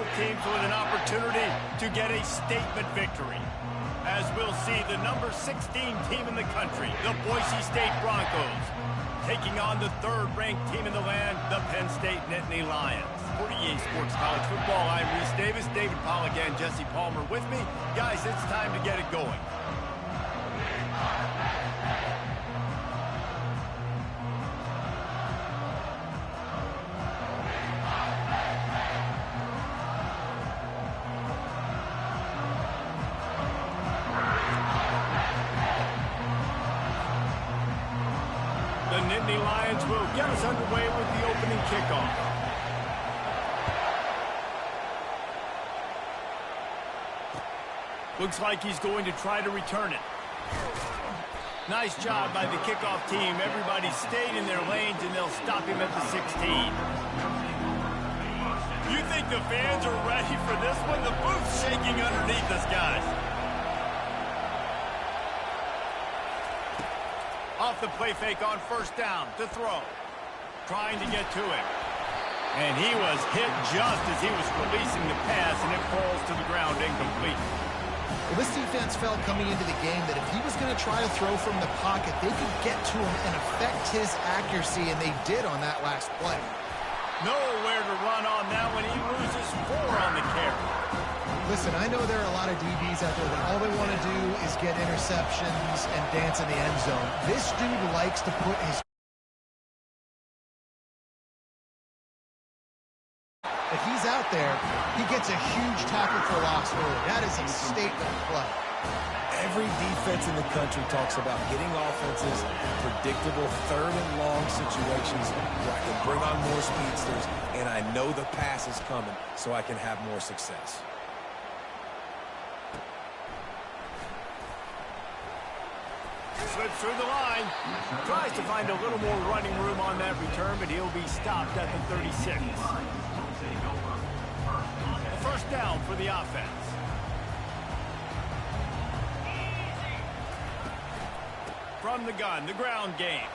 both teams with an opportunity to get a statement victory. As we'll see, the number 16 team in the country, the Boise State Broncos, taking on the third-ranked team in the land, the Penn State Nittany Lions. For EA Sports College Football, I'm Reese Davis, David Pollack, and Jesse Palmer with me. Guys, it's time to get it going. The Nittany Lions will get us underway with the opening kickoff. Looks like he's going to try to return it. Nice job by the kickoff team. Everybody stayed in their lanes, and they'll stop him at the 16. You think the fans are ready for this one? The booth's shaking underneath us, guys. Off the play fake on first down to throw. Trying to get to him. And he was hit just as he was releasing the pass, and it falls to the ground incomplete. Well, this defense felt coming into the game that if he was going to try to throw from the pocket, they could get to him and affect his accuracy, and they did on that last play. Nowhere to run on that one. He loses 4 on the carry. Listen, I know there are a lot of DBs out there that all they want to do is get interceptions and dance in the end zone. This dude likes to put his... If he's out there, he gets a huge tackle for loss early. That is a statement play. Every defense in the country talks about getting offenses in predictable third and long situations where I can bring on more speedsters, and I know the pass is coming so I can have more success. Slips through the line. Tries to find a little more running room on that return, but he'll be stopped at the 36. A first down for the offense. From the gun, the ground game.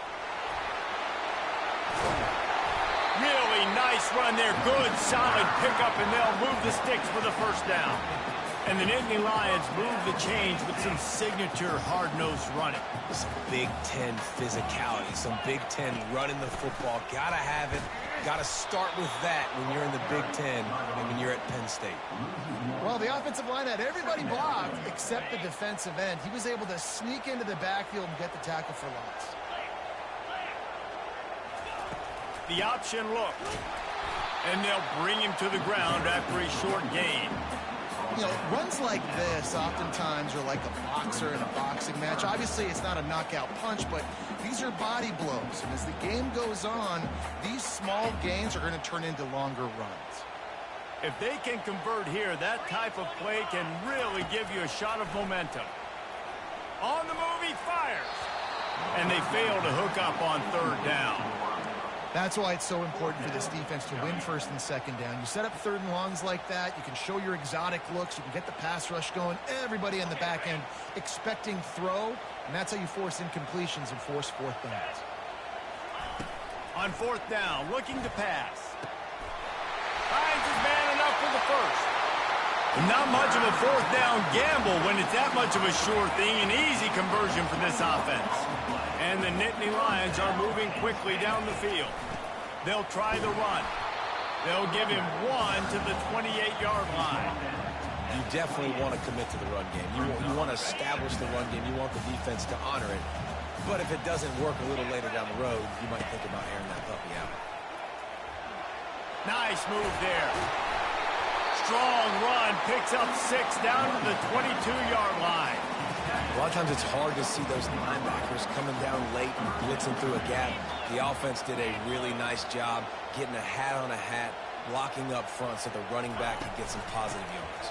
Really nice run there. Good, solid pickup, and they'll move the sticks for the first down. And the Nittany Lions move the change with some signature hard-nosed running. Some Big Ten physicality, some Big Ten running the football. Gotta have it. Gotta start with that when you're in the Big Ten and when you're at Penn State. Well, the offensive line had everybody blocked except the defensive end. He was able to sneak into the backfield and get the tackle for loss. The option look. And they'll bring him to the ground after a short gain. You know, runs like this oftentimes are like a boxer in a boxing match. Obviously, it's not a knockout punch, but these are body blows. And as the game goes on, these small gains are going to turn into longer runs. If they can convert here, that type of play can really give you a shot of momentum. On the move, he fires. And they fail to hook up on third down. That's why it's so important for this defense to win first and second down. You set up third and longs like that. You can show your exotic looks. You can get the pass rush going. Everybody on the back end expecting throw, and that's how you force incompletions and force fourth downs. On fourth down, looking to pass. Finds his man enough for the first. Not much of a fourth down gamble when it's that much of a sure thing. An easy conversion for this offense. And the Nittany Lions are moving quickly down the field. They'll try the run. They'll give him 1 to the 28-yard line. You definitely want to commit to the run game. You want to establish the run game. You want the defense to honor it. But if it doesn't work a little later down the road, you might think about airing that puppy out. Nice move there. Strong run, picks up 6 down to the 22-yard line. A lot of times it's hard to see those linebackers coming down late and blitzing through a gap. The offense did a really nice job getting a hat on a hat, blocking up front so the running back could get some positive yards.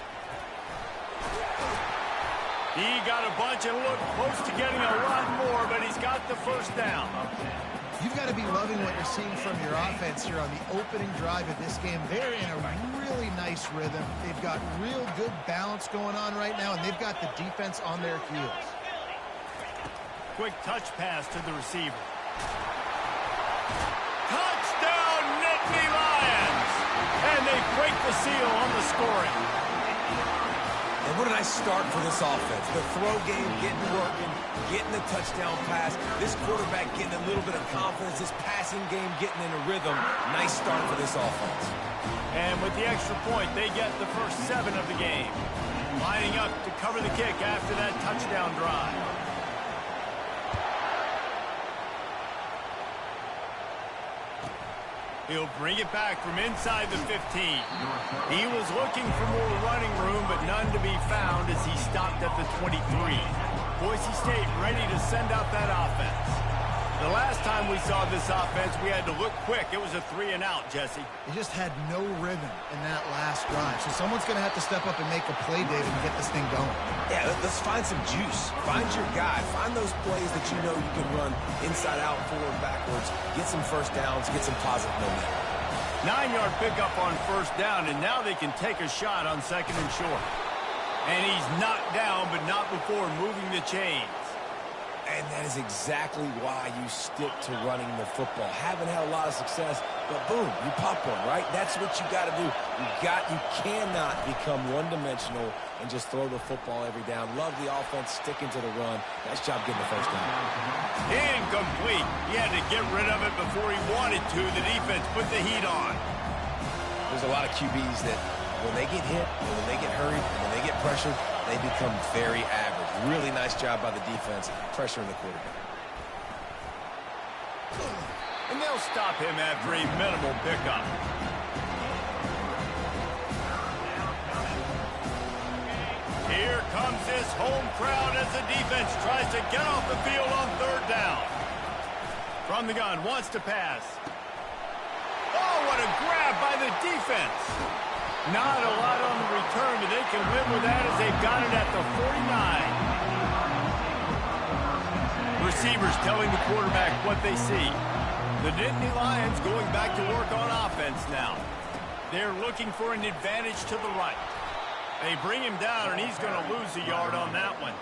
He got a bunch and looked close to getting a lot more, but he's got the first down. You've got to be loving what you're seeing from your offense here on the opening drive of this game. They're in a really nice rhythm. They've got real good balance going on right now, and they've got the defense on their heels. Quick touch pass to the receiver. Touchdown, Nittany Lions! And they break the seal on the nice start for this offense. The throw game getting working, getting the touchdown pass. This quarterback getting a little bit of confidence. This passing game getting in a rhythm. Nice start for this offense. And with the extra point, they get the first 7 of the game. Lining up to cover the kick after that touchdown drive. He'll bring it back from inside the 15. He was looking for more running room, but none to be found as he stopped at the 23. Boise State ready to send out that offense. The last time we saw this offense, we had to look quick. It was a 3-and-out, Jesse. They just had no rhythm in that last drive. So someone's going to have to step up and make a play, David, and get this thing going. Yeah, let's find some juice. Find your guy. Find those plays that you know you can run inside out, forward, backwards. Get some first downs. Get some positive momentum. 9-yard pickup on first down, and now they can take a shot on 2nd and short. And he's knocked down, but not before moving the chains. And that is exactly why you stick to running the football. Haven't had a lot of success, but boom, you pop one, right? That's what you got to do. You cannot become one-dimensional and just throw the football every down. Love the offense, sticking to the run. Nice job getting the first down. Incomplete. He had to get rid of it before he wanted to. The defense put the heat on. There's a lot of QBs that when they get hit, and when they get hurried, and when they get pressured, they become very average. Really nice job by the defense, pressuring the quarterback. And they'll stop him after a minimal pickup. Here comes this home crowd as the defense tries to get off the field on 3rd down. From the gun, wants to pass. Oh, what a grab by the defense. Not a lot on the return, but they can live with that as they've got it at the 49. Receivers telling the quarterback what they see. The Nittany Lions going back to work on offense now. They're looking for an advantage to the right. They bring him down, and he's going to lose a yard on that one.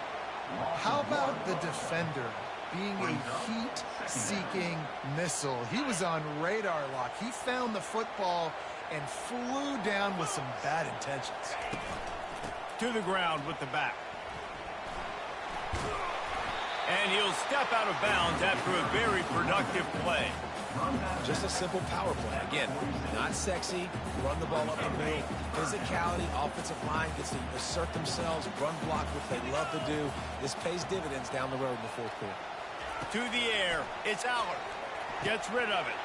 How about the defender being a heat-seeking missile? He was on radar lock. He found the football and flew down with some bad intentions. To the ground with the back. And he'll step out of bounds after a very productive play. Just a simple power play. Again, not sexy. Run the ball up the middle. Physicality, offensive line gets to assert themselves, run block, what they love to do. This pays dividends down the road in the 4th quarter. To the air. It's Allard. Gets rid of it.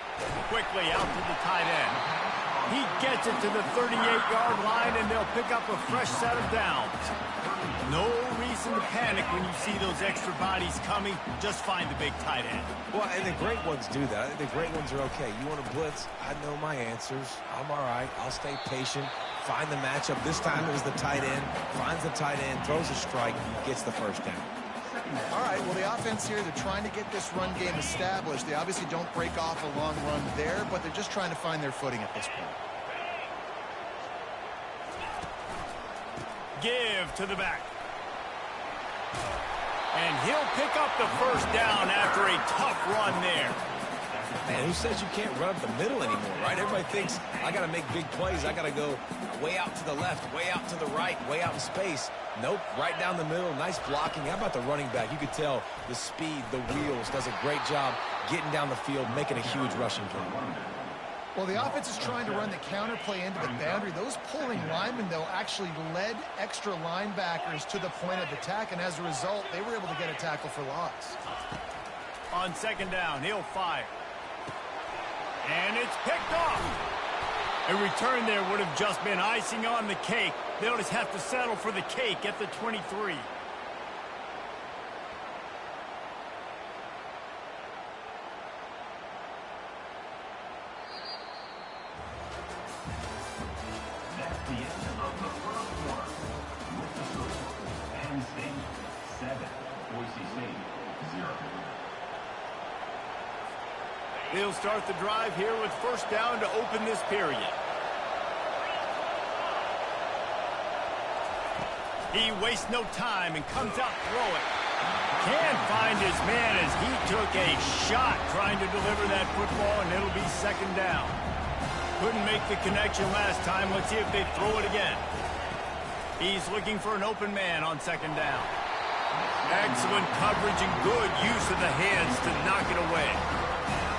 Quickly out to the tight end. He gets it to the 38-yard line, and they'll pick up a fresh set of downs. No reason to panic when you see those extra bodies coming. Just find the big tight end. Well, and the great ones do that. I think the great ones are okay. You want to blitz? I know my answers. I'm all right. I'll stay patient. Find the matchup. This time it was the tight end. Finds the tight end, throws a strike, gets the first down. All right, well, the offense here, they're trying to get this run game established. They obviously don't break off a long run there, but they're just trying to find their footing at this point. Give to the back. And he'll pick up the first down after a tough run there. Man, who says you can't run up the middle anymore, right? Everybody thinks, I got to make big plays. I got to go way out to the left, way out to the right, way out in space. Nope, right down the middle, nice blocking. How about the running back? You could tell the speed, the wheels, does a great job getting down the field, making a huge rushing play. Well, the offense is trying to run the counter play into the boundary. Those pulling linemen, though, actually led extra linebackers to the point of attack, and as a result, they were able to get a tackle for loss. On 2nd down, he'll fire. And it's picked off. A return there would have just been icing on the cake. They'll just have to settle for the cake at the 23. That's the end of the 1st quarter. With the score, Penn State 7, Boise State 0. They'll start the drive here with first down to open this period. He wastes no time and comes out throwing. Can't find his man as he took a shot trying to deliver that football, and it'll be 2nd down. Couldn't make the connection last time. Let's see if they throw it again. He's looking for an open man on second down. Excellent coverage and good use of the hands to knock it away.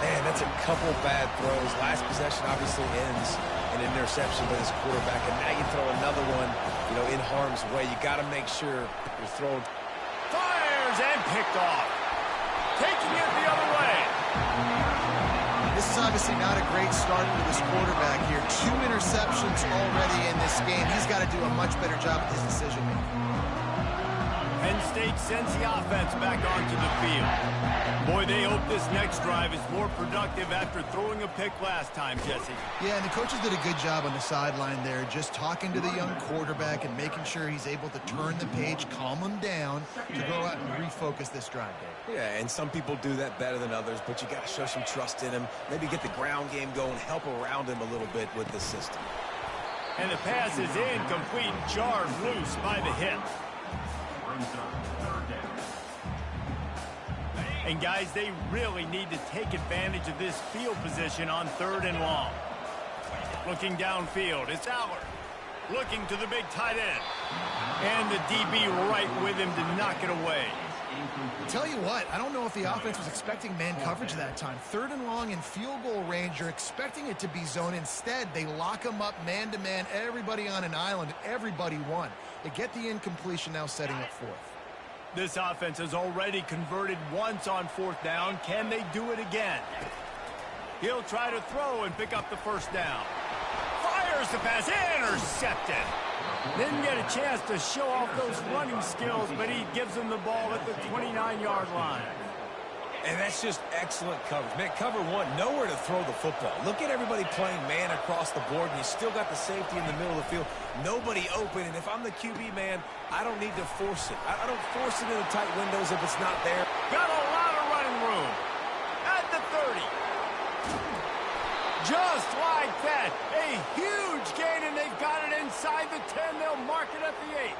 Man, that's a couple bad throws. Last possession obviously ends in an interception by this quarterback, and now you throw another one, you know, in harm's way. You got to make sure you're throwing. Fires and picked off. Taking it the other way. This is obviously not a great start for this quarterback here. 2 interceptions already in this game. He's got to do a much better job of his decision-making. Penn State sends the offense back onto the field. Boy, they hope this next drive is more productive after throwing a pick last time, Jesse. Yeah, and the coaches did a good job on the sideline there, just talking to the young quarterback and making sure he's able to turn the page, calm him down, to go out and refocus this drive, Dave. Yeah, and some people do that better than others, but you got to show some trust in him. Maybe get the ground game going, help around him a little bit with the system. And the pass is incomplete, jarred loose by the hip. And guys, they really need to take advantage of this field position on 3rd and long. Looking downfield, it's Allard. Looking to the big tight end. And the DB right with him to knock it away. Tell you what, I don't know if the offense was expecting man coverage that time. 3rd and long in field goal range, you're expecting it to be zone. Instead, they lock them up man-to-man, everybody on an island, and everybody won. They get the incompletion, now setting up 4th. This offense has already converted once on 4th down. Can they do it again? He'll try to throw and pick up the 1st down. Fires the pass, intercepted. Didn't get a chance to show off those running skills, but he gives them the ball at the 29-yard line. And that's just excellent coverage. Man, cover one, nowhere to throw the football. Look at everybody playing man across the board, and you still got the safety in the middle of the field. Nobody open, and if I'm the QB, man, I don't need to force it. I don't force it in the tight windows if it's not there. Got a lot of running room. At the 30. Just like that. A huge gain, and they've got it inside the 10. They'll mark it at the 8.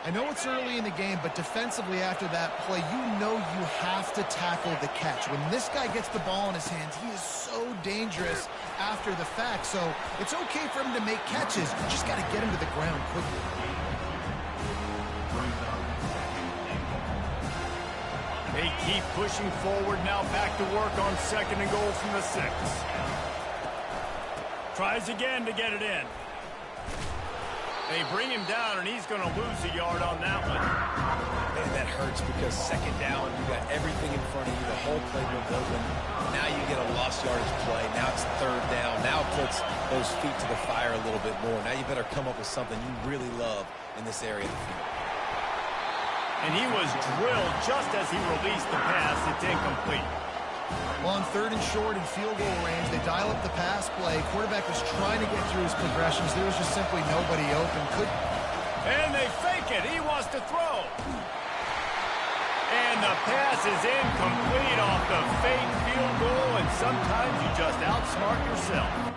I know it's early in the game, but defensively after that play, you know you have to tackle the catch. When this guy gets the ball in his hands, he is so dangerous after the fact. So it's okay for him to make catches. You just got to get him to the ground quickly. They keep pushing forward now, back to work on 2nd and goal from the 6. Tries again to get it in. They bring him down, and he's going to lose a yard on that one. Man, that hurts because 2nd down, you got everything in front of you, the whole playbook open. Now you get a lost yardage play. Now it's 3rd down. Now it puts those feet to the fire a little bit more. Now you better come up with something you really love in this area of the field. And he was drilled just as he released the pass. It's incomplete. Well, on 3rd and short in field goal range, they dial up the pass play. Quarterback was trying to get through his progressions. There was just simply nobody open. And they fake it. He wants to throw. And the pass is incomplete off the fake field goal, and sometimes you just outsmart yourself.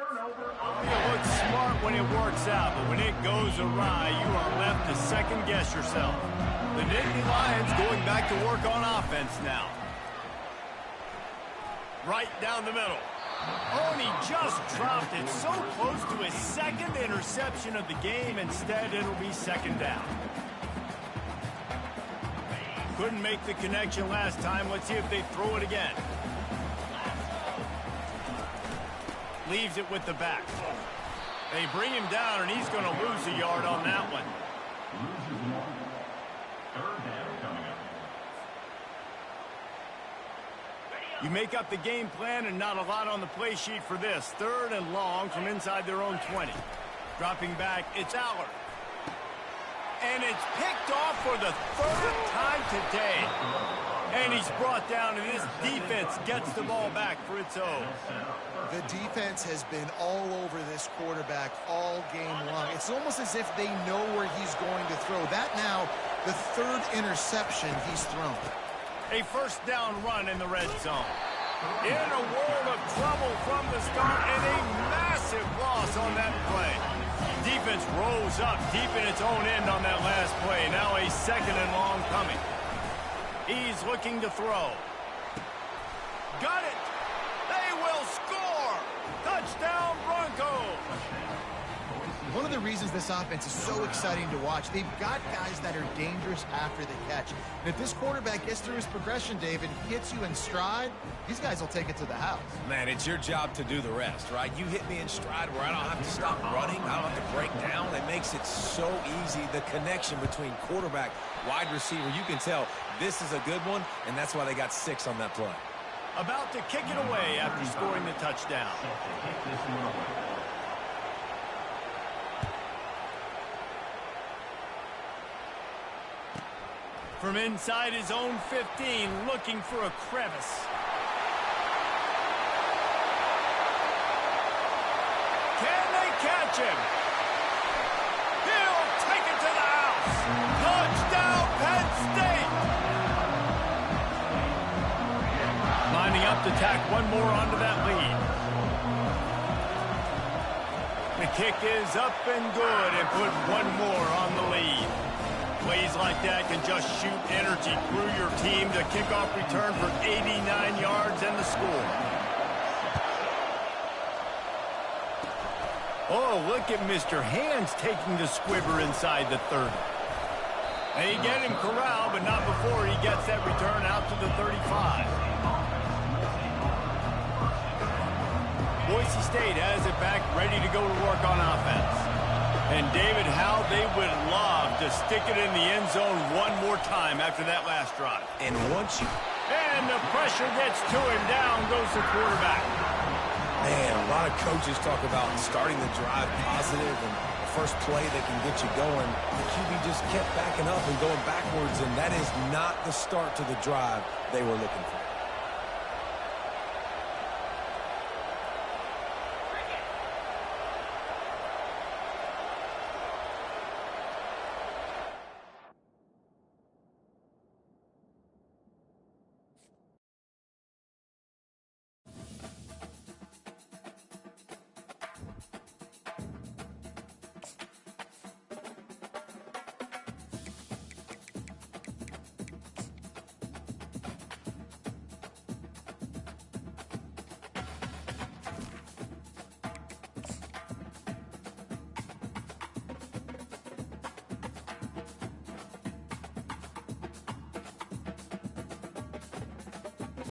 It looks smart when it works out, but when it goes awry, you are left to second-guess yourself. The Nittany Lions going back to work on offense now. Right down the middle. Oh, and he just dropped it so close to his 2nd interception of the game. Instead, it'll be 2nd down. Couldn't make the connection last time. Let's see if they throw it again. Leaves it with the back. They bring him down, and he's going to lose a yard on that one. You make up the game plan and not a lot on the play sheet for this. 3rd and long from inside their own 20. Dropping back, it's Allard. And it's picked off for the 3rd time today. And he's brought down, and this defense gets the ball back for its own. The defense has been all over this quarterback all game long. It's almost as if they know where he's going to throw. That now, the third interception he's thrown. A first down run in the red zone. In a world of trouble from the start, and a massive loss on that play. Defense rose up deep in its own end on that last play. Now a second and long coming. He's looking to throw. Got it. They will score. Touchdown Broncos. One of the reasons this offense is so exciting to watch, they've got guys that are dangerous after the catch. And if this quarterback gets through his progression, David, hits you in stride, these guys will take it to the house. Man, it's your job to do the rest, right? You hit me in stride where I don't have to stop running. I don't have to break down. It makes it so easy. The connection between quarterback, wide receiver, you can tell this is a good one, and that's why they got 6 on that play. About to kick it away after scoring the touchdown. From inside his own 15, looking for a crevice. Can they catch him? He'll take it to the house. Touchdown, Penn State. Lining up to tack one more onto that lead. The kick is up and good and put one more on the lead. Plays like that can just shoot energy through your team. The kickoff return for 89 yards and the score. Oh, look at Mr. Hands taking the squibber inside the 30. They get him corralled, but not before he gets that return out to the 35. Boise State has it back, ready to go to work on offense. And David, how they would love to stick it in the end zone one more time after that last drive. And once you... And the pressure gets to him. Down goes the quarterback. Man, a lot of coaches talk about starting the drive positive and the first play that can get you going. The QB just kept backing up and going backwards, and that is not the start to the drive they were looking for.